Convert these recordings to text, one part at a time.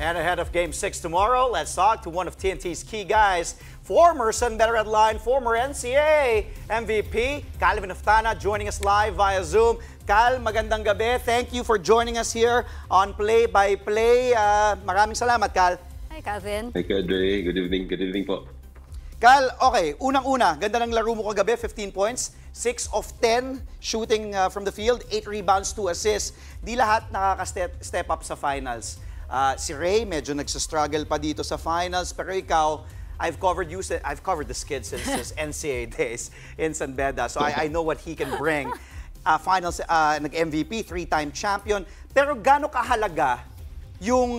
And ahead of Game 6 tomorrow, let's talk to one of TNT's key guys, former Sunbetter Red Line, former NCAA MVP, Calvin Oftana, joining us live via Zoom. Cal, magandang gabi. Thank you for joining us here on Play by Play. Maraming salamat, Cal. Hi, Calvin. Hi, Kadre. Good evening po. Cal, okay, unang-una, ganda ng laro mo kagabi, 15 points, 6 of 10 shooting from the field, 8 rebounds, 2 assists. Di lahat nakaka-step up sa finals. Si Ray medyo nagsastruggle pa dito sa finals, pero ikaw, I've covered this kid since his NCAA days in San Beda, so I know what he can bring. Finals, nag-MVP, 3-time champion. Pero gaano kahalaga yung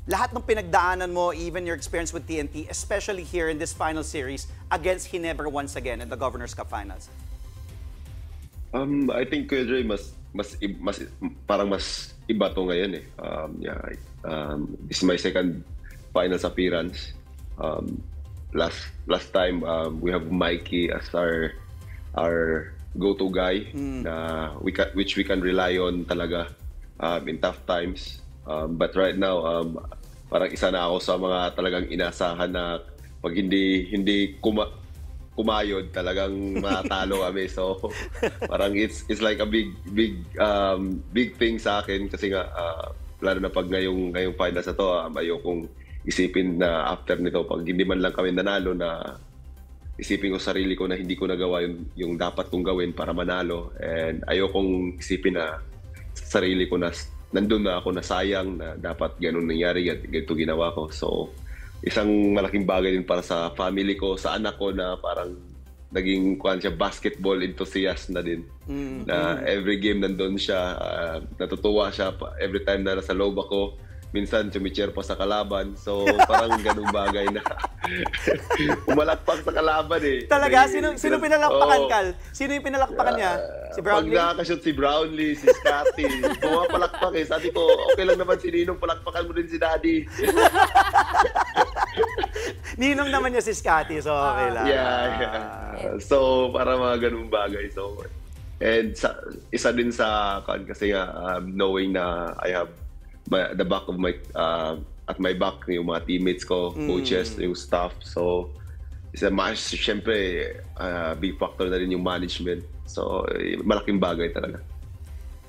lahat ng pinagdaanan mo, even your experience with TNT, especially here in this final series against Ginebra once again in the Governor's Cup Finals? I think Kuya Dre, parang mas iba to ngayon eh. This is my second finals appearance. Last time we have Mikey as our go-to guy na which we can rely on talaga in tough times. But right now, parang isa na ako sa mga talagang inasahan na pag hindi kumayod, talagang matalo kami. So parang it's like a big thing sa akin kasi nga lalo na pag ngayong finals na to, ayokong isipin na after nito pag hindi man lang kami nanalo na isipin ko sarili ko na hindi ko nagawa yung dapat kong gawin para manalo, and ayokong isipin na sarili ko na nandun na ako na sayang na dapat ganun nangyari, ganito ginawa ko. So isang malaking bagay din para sa family ko, sa anak ko na parang naging basketball enthusiast na din. Na every game nandun siya, natutuwa siya every time na nasa loob ako. Minsan chumicheer pa sa kalaban. So parang ganung bagay na umalakpak sa kalaban eh. Talaga? Sino pinalakpakan, Cal? Sino yung pinalakpakan niya? Si Brownlee? Pag nakakashoot si Brownlee, si Scotty, pumapalakpak eh. Sabi ko, okay lang naman si Ninong, palakpakan mo rin si Daddy. Ninong naman niya si Scotty, so okay lang. Yeah. So para mga ganung bagay. So, and isa din sa kasi knowing na I have the back of my at my back yung mga teammates ko, coaches, yung staff. So syempre big factor na rin yung management. So malaking bagay talaga.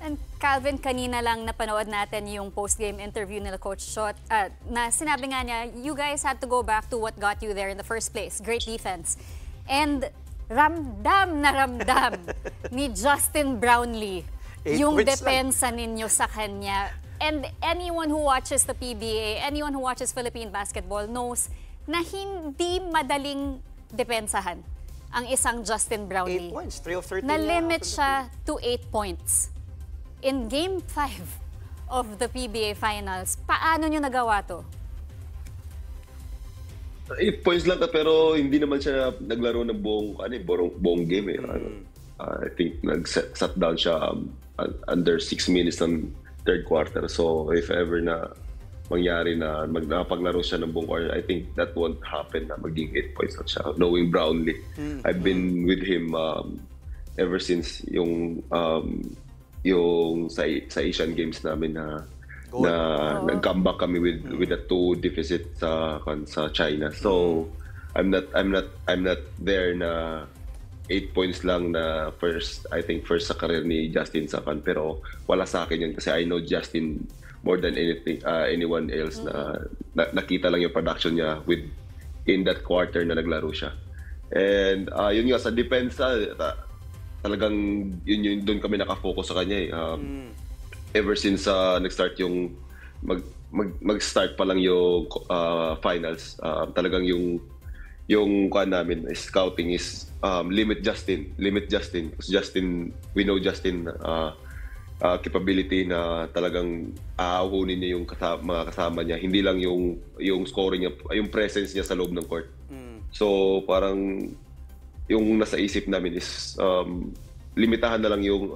And Calvin, kanina lang napanood natin yung post-game interview nila Coach Chot na sinabi nga niya, you guys had to go back to what got you there in the first place. Great defense. And ramdam ni Justin Brownlee yung depensa ninyo sa kanya. And anyone who watches the PBA, anyone who watches Philippine basketball knows na hindi madaling depensahan ang isang Justin Brownlee. 8 points, 3 of 13. Na-limit siya to 8 points. In Game 5 of the PBA Finals, paano nyo nagawa to? 8 points lang pero hindi naman siya naglaro ng buong game eh. I think nag-sat down siya under 6 minutes ng third quarter. So if ever na mangyari na magpaglaro siya ng buong quarter, I think that won't happen na maging 8 points na siya. Knowing Brownlee, I've been with him ever since yung sa Asian Games namin na nag-comeback kami with a 2 deficit sa China. So I'm not there na 8 points lang na first sa career ni Justin Sakan, pero wala sa akin yun kasi I know Justin more than anyone else na nakita lang yung production niya in that quarter na naglaro siya. And yun nga sa depensa, talagang yun doon kami nakafocus sa kanya eh. Ever since nag-start yung mag-start pa lang yung finals, talagang yung namin scouting is limit Justin because we know Justin capability na talagang aahunin niya yung mga kasama niya, hindi lang yung scoring niya, yung presence niya sa loob ng court. So parang yung nasa isip namin is limitahan na lang yung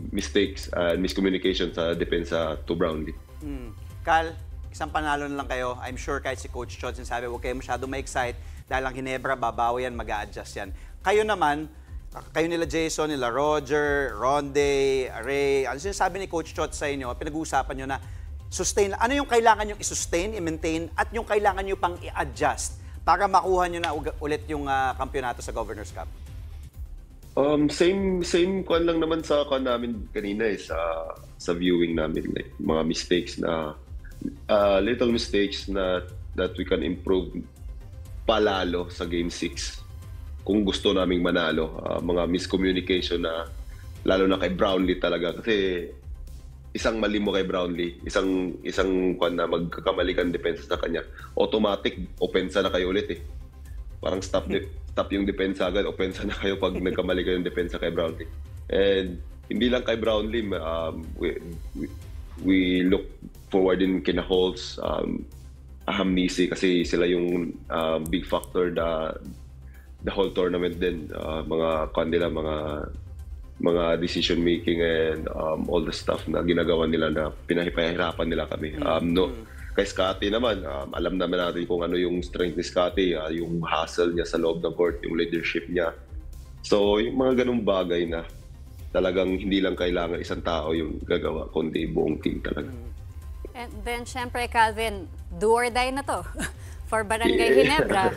mistakes and miscommunication sa depensa to Brownlee. Cal, isang panalo na lang kayo. I'm sure kahit si Coach Chot sinasabi, huwag kayo masyado ma-excite dahil ang Ginebra, babawi yan, mag-a-adjust yan. Kayo naman, kayo nila Jason, nila Roger, Ronde, Ray, ano sinasabi ni Coach Chot sa inyo, pinag-uusapan nyo na sustain, ano yung kailangan nyo i-sustain, i-maintain, at yung kailangan nyo pang i-adjust para makuha nyo na ulit yung kampyonato sa Governor's Cup? Same kwan lang naman sa kwan namin kanina sa viewing namin, like mga mistakes na little mistakes na that we can improve palalo sa game 6 kung gusto naming manalo. Mga miscommunication na lalo na kay Brownlee talaga, kasi isang mali mo kay Brownlee, isang kwan na magkakamali kang depensa sa kanya, automatic opensa na kayo ulit eh. Parang stop yung depensa agad, opensa na kayo pag nagkamali kayo ng depensa kay Brownlee. And hindi lang kay Brownlee, we look forward in kina Holtz, Hamnisi, kasi sila yung big factor the whole tournament din. Mga kanila, mga decision making and all the stuff na ginagawa nila na pinahirapan nila kami. Kay Scotty naman, alam naman natin kung ano yung strength ni Scotty, yung hustle niya sa loob ng court, yung leadership niya. So, yung mga ganung bagay na talagang hindi lang kailangan isang tao yung gagawa, kundi buong team talaga. And then, syempre, Calvin, do or die na to for Barangay Ginebra.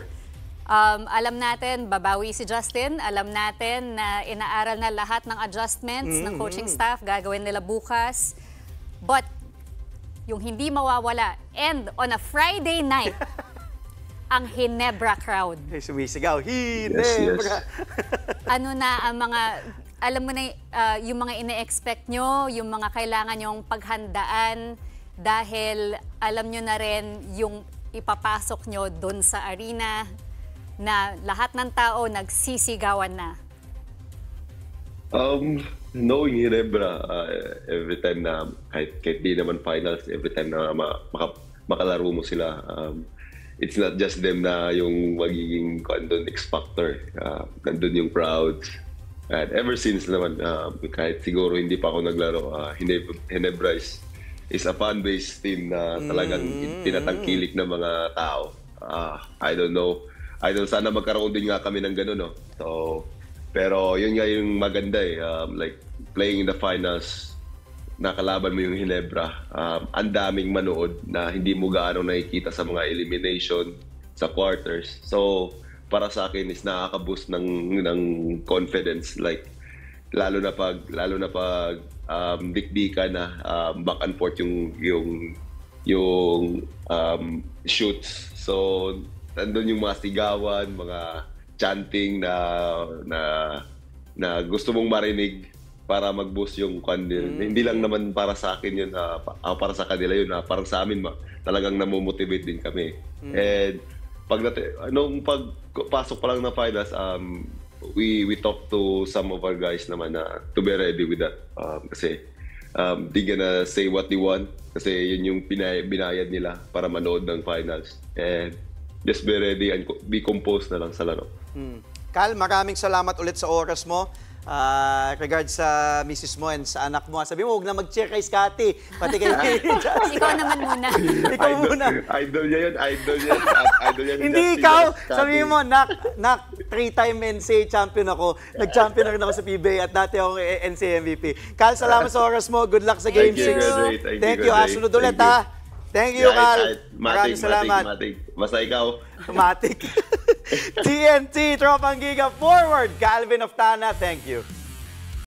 Alam natin, babawi si Justin. Alam natin na inaaral na lahat ng adjustments ng coaching staff, gagawin nila bukas. But, yung hindi mawawala, and on a Friday night, ang Ginebra crowd. Sumisigaw, Ginebra! Yes. Ano na ang mga, alam mo na, yung mga ine-expect nyo, yung mga kailangan nyong paghandaan, dahil alam nyo na rin yung ipapasok nyo doon sa arena na lahat ng tao nagsisigawan na. Knowing Ginebra, every time na kahit di naman finals, every time na makalaro mo sila, it's not just them na yung magiging X factor. Nandun yung crowds. And ever since naman, kahit siguro hindi pa ako naglaro, Ginebra is a fan-based team na talagang tinatangkilik ng mga tao. I don't know, sana magkaroon din nga kami ng gano'n, no? So, pero yun nga yung maganda eh, like playing in the finals, nakalaban mo yung Ginebra, ang daming manood na hindi mo gaano nakikita sa mga elimination, sa quarters. So, para sa akin is nakaka-boost ng confidence, like lalo na pag dikdika na back and forth yung shoots. So, nandun yung mga sigawan, mga chanting na gusto mong marinig para mag-boost yung kandil. Hindi lang naman para sa akin yun, para sa kanila yun, parang sa amin talagang namomotivate din kami. And nung pagpasok pa lang ng finals, we talked to some of our guys naman na to be ready with that. Kasi they gonna say what they want, kasi yun yung binayad nila para manood ng finals. And just be ready and be composed na lang sa laro. Cal, maraming salamat ulit sa oras mo. Regards sa misis mo and sa anak mo. Sabi mo, huwag na mag-cheer kay Scotty. Pati kay Ikaw naman muna. Ikaw muna. Idol niya yun. Hindi ikaw. Sabi mo, nak, 3-time NCAA champion ako. Nag-champion na rin ako sa PBA at dati akong NCAA MVP. Cal, salamat sa oras mo. Good luck sa Game 6. Thank you. Sunod ulit, ha. Thank you, Cal. Maraming salamat. Basta ikaw. Matik. TNT, Tropang Giga, forward. Calvin Oftana, thank you.